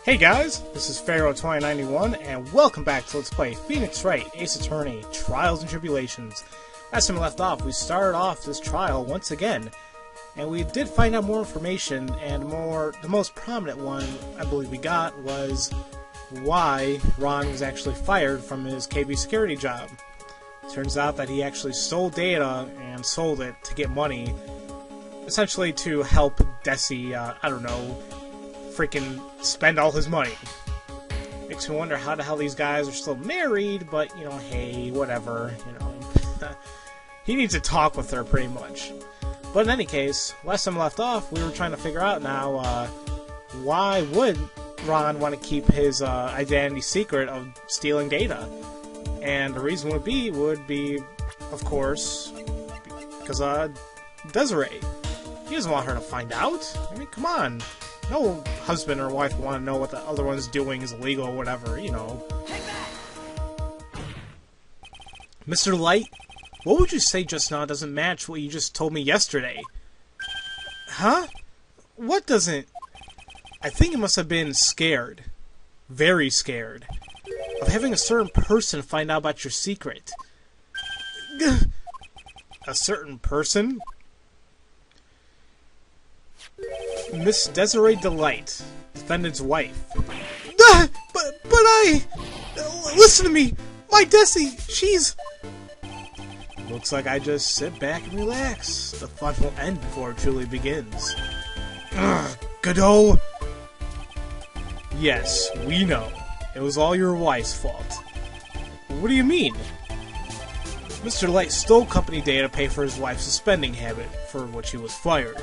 Hey guys, this is Pharaoh 2091, and welcome back to Let's Play Phoenix Wright, Ace Attorney, Trials and Tribulations. Last time we left off, we started off this trial once again, and we did find out more information, and the most prominent one I believe we got was why Ron was actually fired from his KB security job. Turns out that he actually stole data and sold it to get money, essentially to help Desi, freaking spend all his money. Makes me wonder how the hell these guys are still married, but, hey, whatever, he needs to talk with her, pretty much. But in any case, last time we left off, we were trying to figure out now, why would Ron want to keep his identity secret of stealing data? And the reason would be, of course, because, Desiree. He doesn't want her to find out. I mean, come on. No husband or wife want to know what the other one's doing is illegal or whatever, Mr. Light, what would you say just now doesn't match what you just told me yesterday? Huh? What doesn't? I think you must have been scared. Very scared. Of having a certain person find out about your secret. A certain person? Miss Desiree Delight, defendant's wife. But I... Listen to me! My Desi, she's... Looks like I just sit back and relax. The fun will end before it truly begins. Ugh, Godot! Yes, we know. It was all your wife's fault. What do you mean? Mr. Light stole company data to pay for his wife's spending habit, for which he was fired.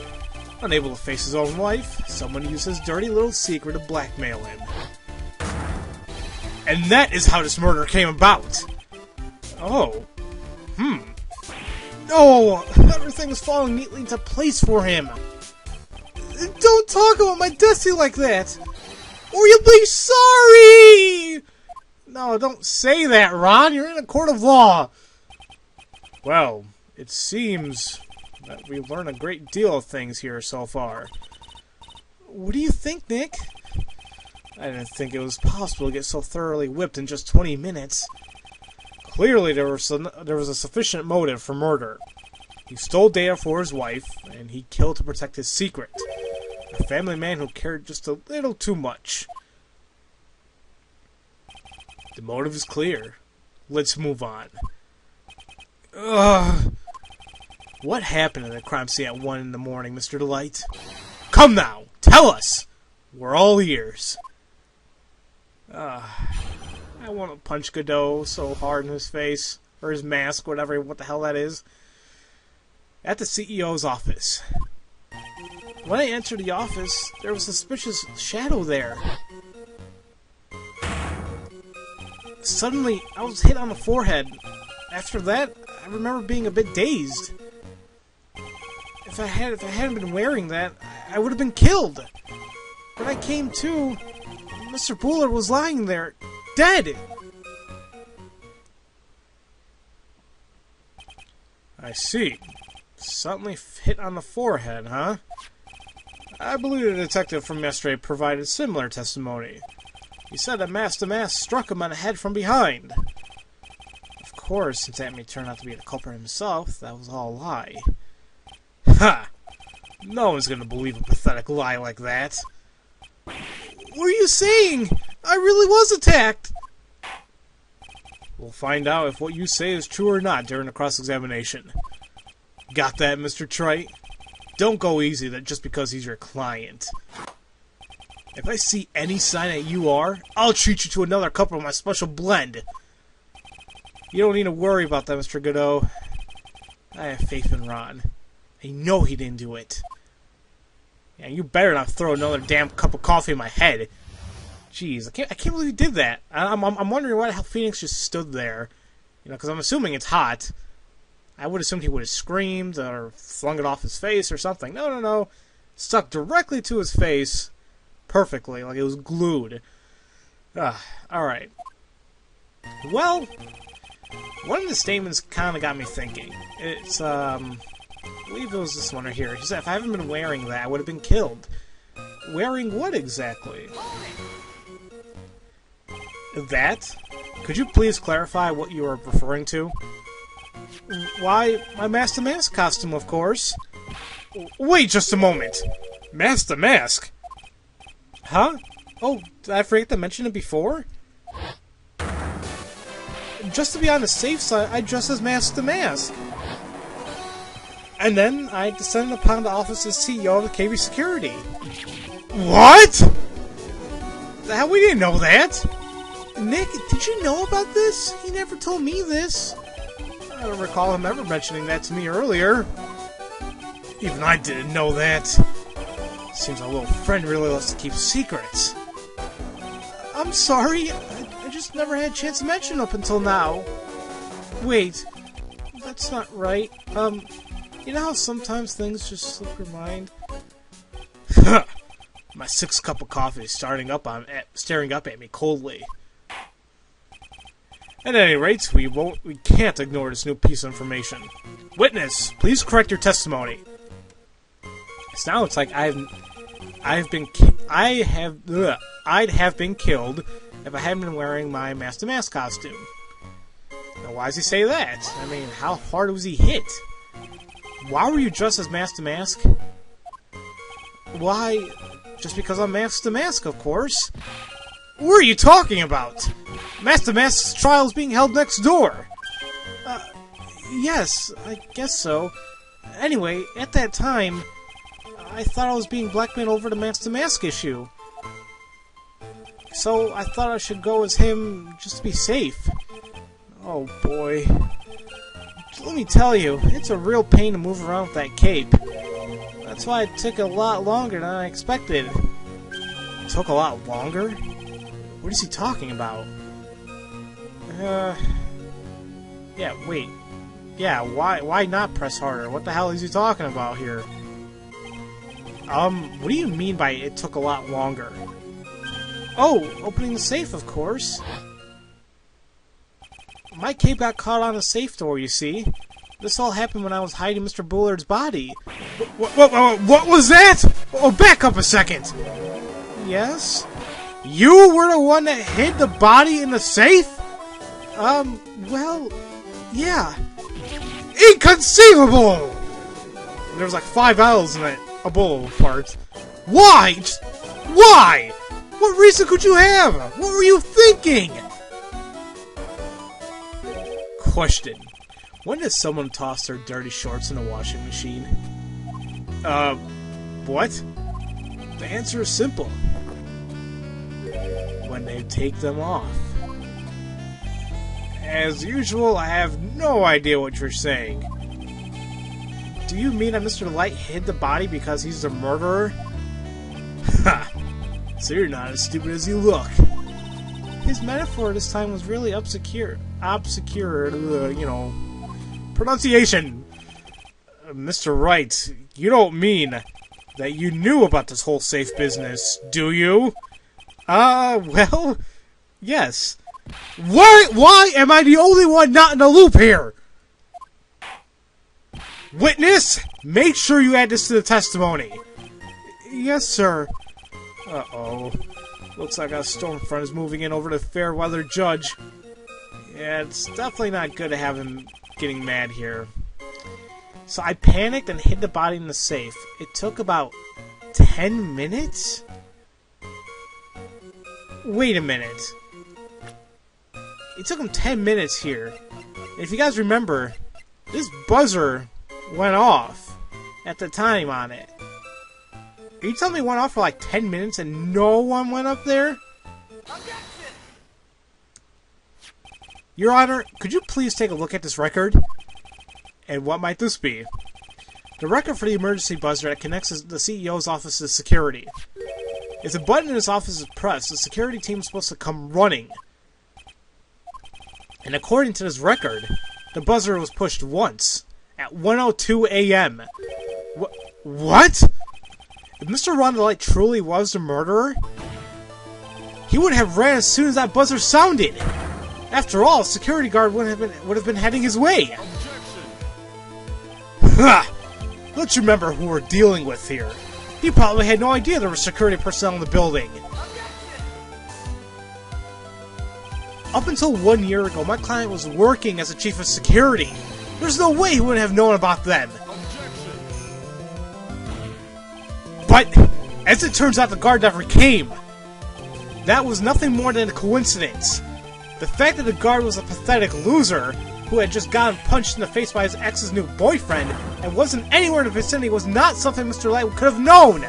Unable to face his own wife, someone used his dirty little secret to blackmail him. And that is how this murder came about! Oh. Oh, everything was falling neatly into place for him! Don't talk about my Desi like that! Or you'll be sorry! No, don't say that, Ron! You're in a court of law! Well, it seems that we've learned a great deal of things here so far. What do you think, Nick? I didn't think it was possible to get so thoroughly whipped in just 20 minutes. Clearly there was a sufficient motive for murder. He stole data for his wife, and he killed to protect his secret. A family man who cared just a little too much. The motive is clear. Let's move on. Ugh. What happened at the crime scene at 1 in the morning, Mr. Delight? Come now! Tell us! We're all ears. I want to punch Godot so hard in his face. Or his mask, what the hell that is. At the CEO's office. When I entered the office, there was a suspicious shadow there. Suddenly, I was hit on the forehead. After that, I remember being a bit dazed. If I hadn't been wearing that, I would have been killed. When I came to, Mr. Buller was lying there, dead. I see. Suddenly hit on the forehead, huh? I believe the detective from yesterday provided similar testimony. He said that mask-to-mask struck him on the head from behind. Of course, since that may turn out to be the culprit himself, that was all a lie. Ha! No one's gonna believe a pathetic lie like that. What are you saying? I really was attacked! We'll find out if what you say is true or not during the cross-examination. Got that, Mr. Trite? Don't go easy just because he's your client. If I see any sign that you are, I'll treat you to another cup of my special blend. You don't need to worry about that, Mr. Godot. I have faith in Ron. I know he didn't do it. Yeah, you better not throw another damn cup of coffee in my head. Jeez, I can't believe he did that. I'm wondering why the hell Phoenix just stood there. Because I'm assuming it's hot. I would assume he would have screamed or flung it off his face or something. No. Stuck directly to his face. Perfectly, like it was glued. Alright. Well, one of the statements kind of got me thinking. It's, I believe it was this one right here. He said, if I haven't been wearing that, I would have been killed. Wearing what exactly? That? Could you please clarify what you are referring to? Why, my Mask to Mask costume, of course. Wait just a moment. Mask to Mask? Huh? Oh, did I forget to mention it before? Just to be on the safe side, I dressed as Mask to Mask. And then I descended upon the office of CEO of the KB Security. What? The hell, we didn't know that! Nick, did you know about this? He never told me this. I don't recall him ever mentioning that to me earlier. Even I didn't know that. Seems our little friend really loves to keep secrets. I'm sorry, I just never had a chance to mention up until now. Wait, that's not right. You know how sometimes things just slip your mind? My 6th cup of coffee is staring up at me coldly. At any rate, we can't ignore this new piece of information. Witness, please correct your testimony. Now it's like I'd have been killed if I hadn't been wearing my Mask to Mask costume. Now, why does he say that? I mean, how hard was he hit? Why were you dressed as Mask to Mask? Why? Just because I'm Mask to Mask, of course. What are you talking about? Mask to Mask's trial is being held next door. Yes, I guess so. Anyway, at that time, I thought I was being blackmailed over the Mask to Mask issue. So I thought I should go as him just to be safe. Oh boy. Let me tell you, it's a real pain to move around with that cape. That's why it took a lot longer than I expected. It took a lot longer? What is he talking about? Yeah, wait. Yeah, why not press harder? What the hell is he talking about here? What do you mean by it took a lot longer? Oh, opening the safe, of course. My cape got caught on a safe door, you see. This all happened when I was hiding Mr. Bullard's body. What was that? Oh, back up a second. Yes? You were the one that hid the body in the safe? Well, yeah. Inconceivable! There was like 5 L's in that able part. Why? Why? What reason could you have? What were you thinking? Question. When does someone toss their dirty shorts in a washing machine? What? The answer is simple. When they take them off. As usual, I have no idea what you're saying. Do you mean that Mr. Light hid the body because he's the murderer? Ha! So you're not as stupid as you look. His metaphor this time was really obscure, you know, pronunciation. Mr. Wright, you don't mean that you knew about this whole safe business, do you? Well, yes. Why am I the only one not in the loop here? Witness, make sure you add this to the testimony. Yes, sir. Uh-oh. Looks like our Stormfront is moving in over the fair-weather judge. Yeah, it's definitely not good to have him getting mad here. So I panicked and hid the body in the safe. It took about 10 minutes? Wait a minute. It took him 10 minutes here. And if you guys remember, this buzzer went off at the time on it. Are you telling me it went off for like 10 minutes and no one went up there? Your Honor, could you please take a look at this record? And what might this be? The record for the emergency buzzer that connects the CEO's office to security. If the button in his office is pressed, the security team is supposed to come running. And according to this record, the buzzer was pushed once, at 1:02 a.m. What? If Mr. Light truly was the murderer, he would have ran as soon as that buzzer sounded. After all, a security guard would have been heading his way. Ha! Let's remember who we're dealing with here. He probably had no idea there were security personnel in the building. Up until 1 year ago, my client was working as a chief of security. There's no way he wouldn't have known about them. But, as it turns out, the guard never came. That was nothing more than a coincidence. The fact that the guard was a pathetic loser who had just gotten punched in the face by his ex's new boyfriend and wasn't anywhere in the vicinity was not something Mr. Light could have known.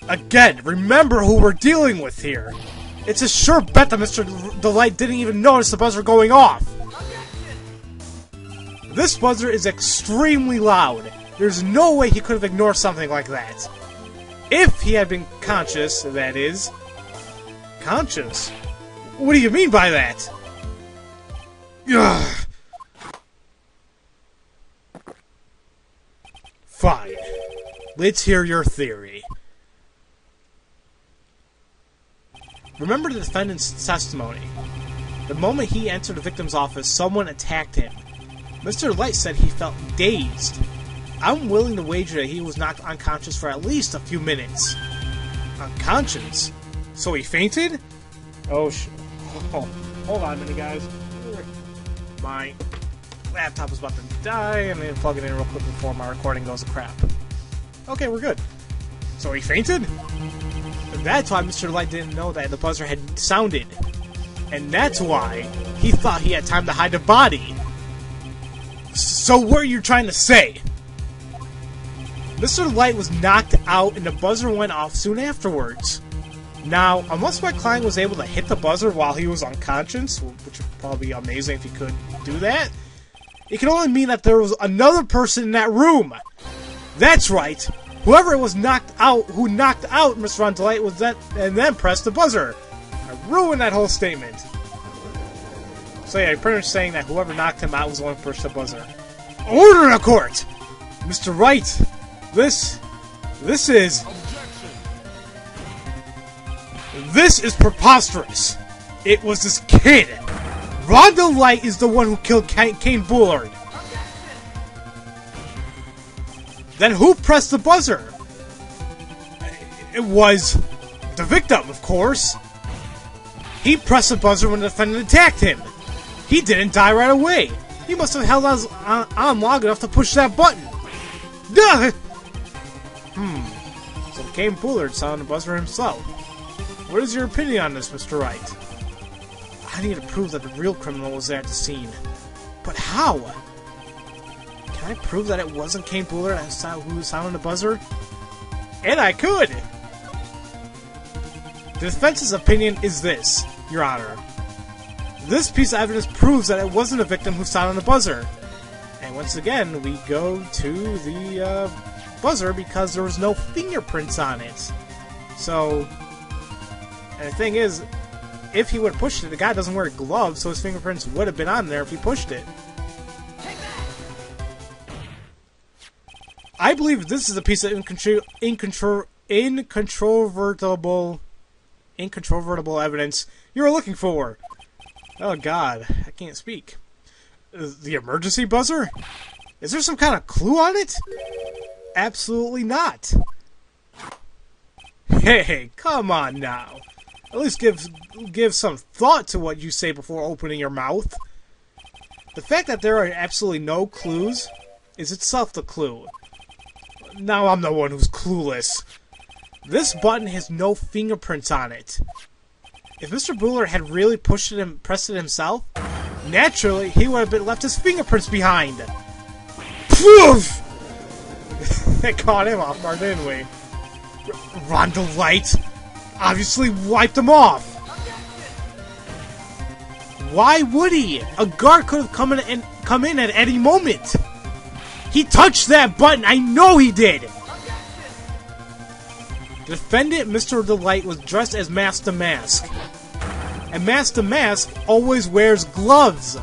Again, remember who we're dealing with here. It's a sure bet that Mr. Delight didn't even notice the buzzer going off. This buzzer is extremely loud. There's no way he could have ignored something like that. If he had been conscious, that is. Conscious? What do you mean by that? Ugh. Fine. Let's hear your theory. Remember the defendant's testimony. The moment he entered the victim's office, someone attacked him. Mr. Light said he felt dazed. I'm willing to wager that he was knocked unconscious for at least a few minutes. Unconscious? So he fainted? Oh, hold on a minute, guys. My laptop is about to die. I'm going to plug it in real quick before my recording goes to crap. Okay, we're good. So he fainted? That's why Mr. Light didn't know that the buzzer had sounded. And that's why he thought he had time to hide the body. So what are you trying to say? Mr. Light was knocked out and the buzzer went off soon afterwards. Now, unless my client was able to hit the buzzer while he was unconscious, which would probably be amazing if he could do that, it can only mean that there was another person in that room. That's right. Whoever was knocked out, who knocked out Mr. Ron Delight was that, and then pressed the buzzer. I ruined that whole statement. So yeah, pretty much saying that whoever knocked him out was the one who pushed the buzzer. Order in the court! Mr. Wright, this is preposterous. It was this kid. Rhonda Light is the one who killed Kane Bullard. Then who pressed the buzzer? It was the victim, of course. He pressed the buzzer when the defendant attacked him. He didn't die right away. He must have held on long enough to push that button. Duh! So Kane Bullard saw the buzzer himself. What is your opinion on this, Mr. Wright? I need to prove that the real criminal was there at the scene. But how? Can I prove that it wasn't Kane Bullard who was sounding the buzzer? And I could! The defense's opinion is this, Your Honor. This piece of evidence proves that it wasn't a victim who sounded the buzzer. And once again, we go to the buzzer because there was no fingerprints on it. So, and the thing is, if he would have pushed it, the guy doesn't wear gloves, so his fingerprints would have been on there if he pushed it. I believe this is a piece of incontrovertible evidence you were looking for. Oh god, I can't speak. The emergency buzzer? Is there some kind of clue on it? Absolutely not. Hey, come on now. At least give some thought to what you say before opening your mouth. The fact that there are absolutely no clues is itself the clue. Now I'm the one who's clueless. This button has no fingerprints on it. If Mr. Bullard had really pushed it and pressed it himself, naturally he would have left his fingerprints behind. Poof! That caught him off guard, didn't we? Rhonda Light obviously wiped him off. Why would he? A guard could have come in at any moment. He touched that button. I know he did. The defendant, Mr. Delight, was dressed as Mask the Mask. And Mask the Mask always wears gloves.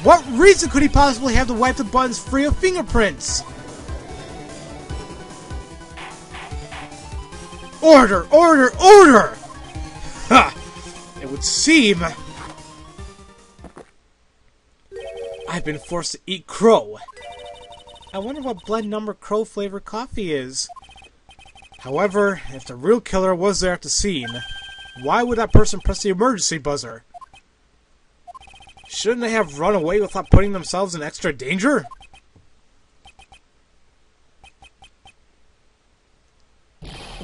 What reason could he possibly have to wipe the buttons free of fingerprints? Order! Order! Order! Ha! It would seem I've been forced to eat crow. I wonder what blend number crow flavored coffee is. However, if the real killer was there at the scene, Why would that person press the emergency buzzer? Shouldn't they have run away without putting themselves in extra danger?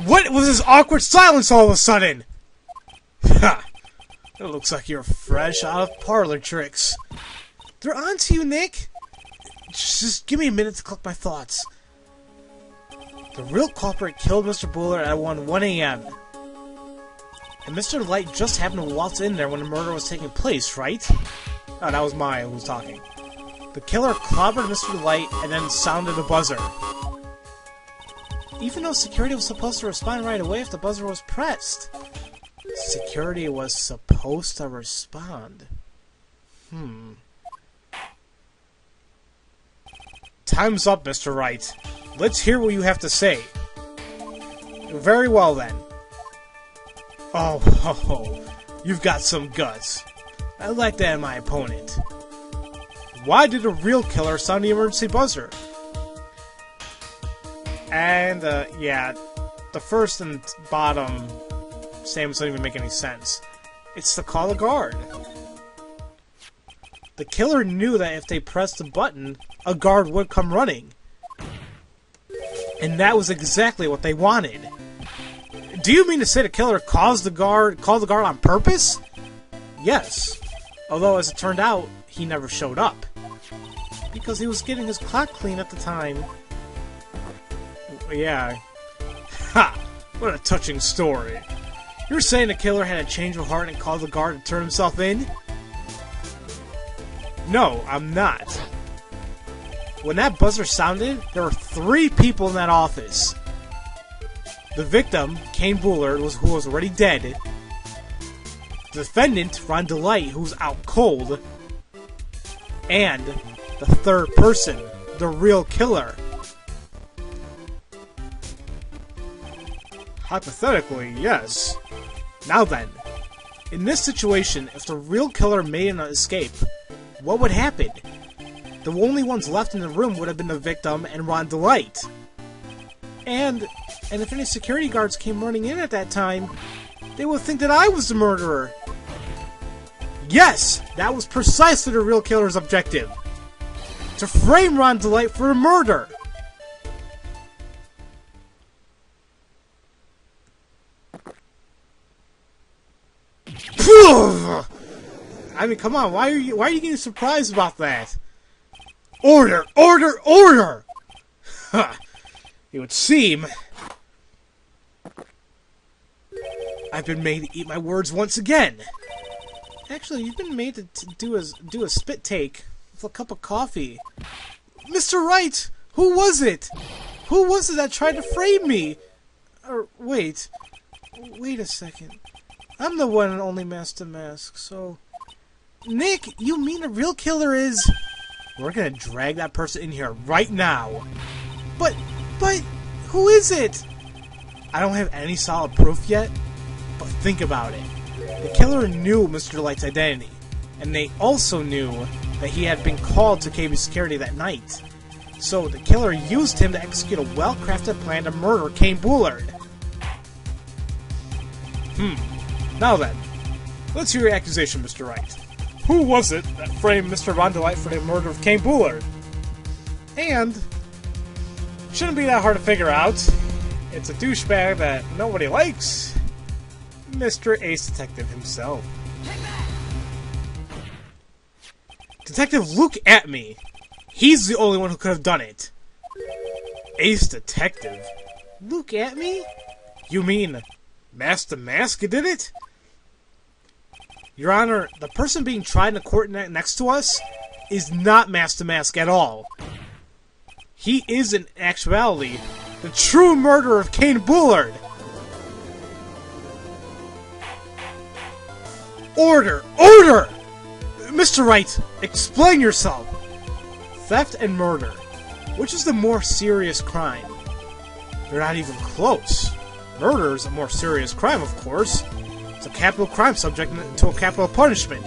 What was this awkward silence all of a sudden? Ha! It looks like you're fresh out of parlor tricks. They're on to you, Nick. Just give me a minute to collect my thoughts. The real culprit killed Mr. Bullard at 1 a.m. And Mr. Light just happened to waltz in there when the murder was taking place, right? Oh, that was Maya who was talking. The killer clobbered Mr. Light and then sounded a buzzer. Even though security was supposed to respond right away if the buzzer was pressed. Security was supposed to respond. Time's up, Mr. Wright. Let's hear what you have to say. Very well, then. Oh, you've got some guts. I like that in my opponent. Why did the real killer sound the emergency buzzer? And, yeah, the first and bottom statements don't even make any sense. It's to call a guard. The killer knew that if they pressed the button, a guard would come running. And that was exactly what they wanted. Do you mean to say the killer called the guard on purpose? Yes. Although, as it turned out, he never showed up. Because he was getting his clock clean at the time. Yeah. Ha! What a touching story. You're saying the killer had a change of heart and called the guard to turn himself in? No, I'm not. When that buzzer sounded, there were 3 people in that office. The victim, Kane Bullard, who was already dead. The defendant, Ron DeLight, who was out cold. And the third person, the real killer. Hypothetically, yes. Now then, in this situation, if the real killer made an escape, what would happen? The only ones left in the room would have been the victim and Ron DeLight. And if any security guards came running in at that time, they would think that I was the murderer. Yes, that was precisely the real killer's objective. To frame Ron DeLight for a murder. I mean, come on, why are you getting surprised about that? Order! Order! Order! Huh. It would seem I've been made to eat my words once again. Actually, you've been made to do a spit take with a cup of coffee. Mr. Wright! Who was it? Who was it that tried to frame me? Or, wait a second. I'm the one and only Master Mask, so... Nick, you mean the real killer is... We're gonna drag that person in here right now. But, who is it? I don't have any solid proof yet, but think about it. The killer knew Mr. Light's identity, and they also knew that he had been called to KB security that night. So the killer used him to execute a well-crafted plan to murder Kane Bullard. Now then, let's hear your accusation, Mr. Wright. Who was it that framed Mr. Ron DeLight for the murder of Kane Bullard? And shouldn't be that hard to figure out. It's a douchebag that nobody likes. Mr. Ace Detective himself. Detective, look at me. He's the only one who could have done it. Ace Detective? Look at me? You mean Master Mask did it? Your Honor, the person being tried in the court next to us is not Master Mask at all. He is, in actuality, the true murderer of Kane Bullard. Order! Order! Mr. Wright, explain yourself. Theft and murder. Which is the more serious crime? They're not even close. Murder is a more serious crime, of course. It's a capital crime subject to a capital punishment.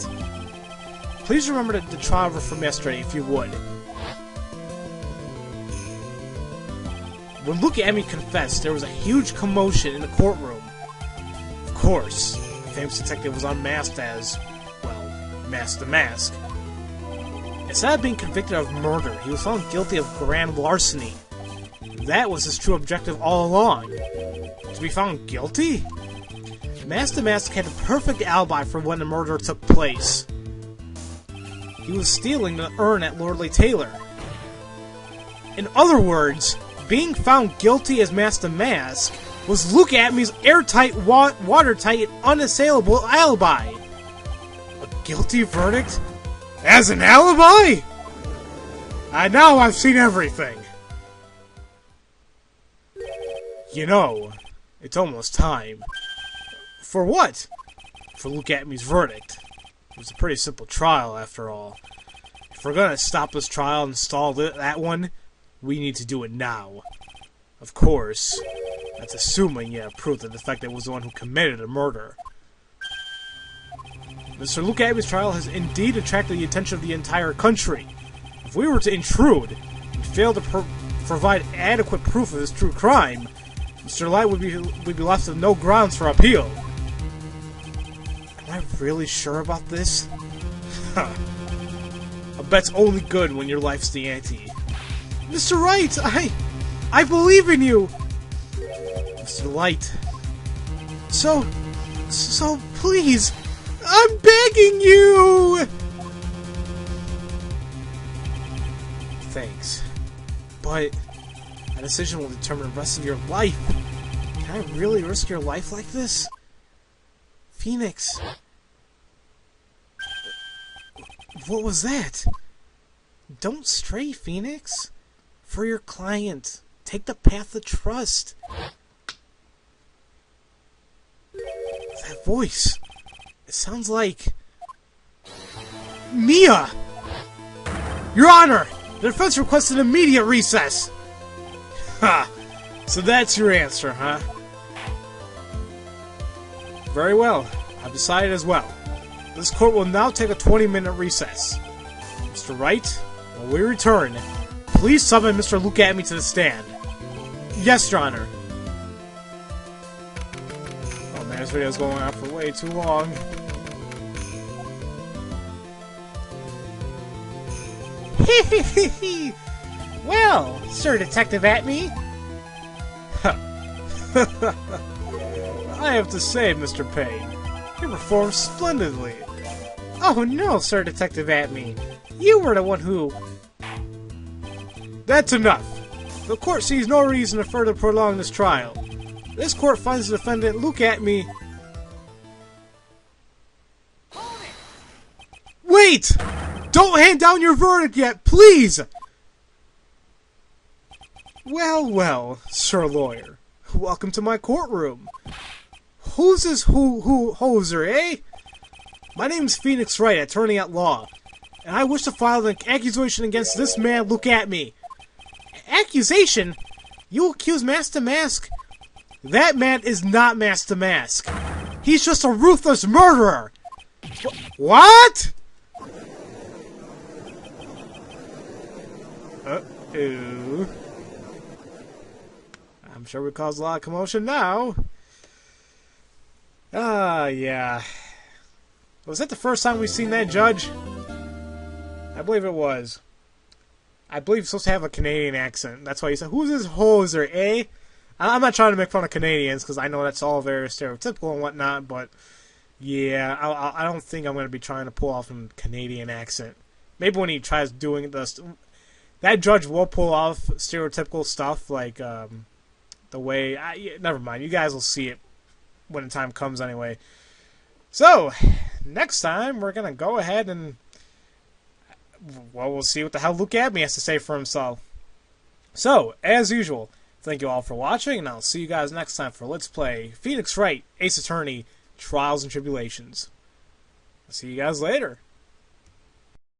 Please remember the trial from yesterday, if you would. When Luke Emmy confessed, there was a huge commotion in the courtroom. Of course. famous detective was unmasked as, well, Master Mask. Instead of being convicted of murder, he was found guilty of grand larceny. That was his true objective all along. To be found guilty? Master Mask had a perfect alibi for when the murder took place. He was stealing the urn at Lordly Taylor. In other words, being found guilty as Master Mask was Look At Me's airtight, watertight, and unassailable alibi. A guilty verdict? As an alibi? Now I've seen everything. You know, it's almost time. For what? For Look At Me's verdict. It was a pretty simple trial, after all. If we're gonna stop this trial and stall that one, we need to do it now. Of course, that's assuming you have proof that the defective was the one who committed a murder. Mr. Look At Me's trial has indeed attracted the attention of the entire country. If we were to intrude and fail to provide adequate proof of this true crime, Mr. Light would be left with no grounds for appeal. Am I really sure about this? Huh. A bet's only good when your life's the ante. Mr. Wright, I believe in you! Mr. Light. So please, I'm begging you! Thanks. But a decision will determine the rest of your life. Can I really risk your life like this? Phoenix. What was that? Don't stray, Phoenix. For your client. Take the path of trust. That voice. It sounds like... Mia! Your Honor! The defense requests an immediate recess! Ha! So that's your answer, huh? Very well. I've decided as well. This court will now take a 20-minute recess. Mr. Wright, when we return, please summon Mr. Look At Me to the stand. Yes, Your Honor. Oh man, this video's going on for way too long. Well, Sir Detective At Me. I have to say, Mr. Payne, you performed splendidly. Oh no, Sir Detective At Me. You were the one who... That's enough. The court sees no reason to further prolong this trial. This court finds the defendant Look At Me... Wait! Don't hand down your verdict yet, please! Well, well, Sir Lawyer. Welcome to my courtroom. Who's this hoser, eh? My name's Phoenix Wright, attorney at law. And I wish to file an accusation against this man, Look At Me. Accusation? You accuse Master Mask? That man is not Master Mask. He's just a ruthless murderer! What? Uh-oh. I'm sure we caused a lot of commotion now. Yeah. Was that the first time we've seen that judge? I believe it was. I believe he's supposed to have a Canadian accent. That's why he said, "Who's this hoser, eh?" I'm not trying to make fun of Canadians, because I know that's all very stereotypical and whatnot, but yeah, I don't think I'm going to be trying to pull off a Canadian accent. Maybe when he tries doing this, that judge will pull off stereotypical stuff, like the way... never mind, you guys will see it when the time comes anyway. So, next time, we're going to go ahead and... well, we'll see what the hell Look At Me has to say for himself. So, as usual, thank you all for watching, and I'll see you guys next time for Let's Play Phoenix Wright, Ace Attorney, Trials and Tribulations. I'll see you guys later.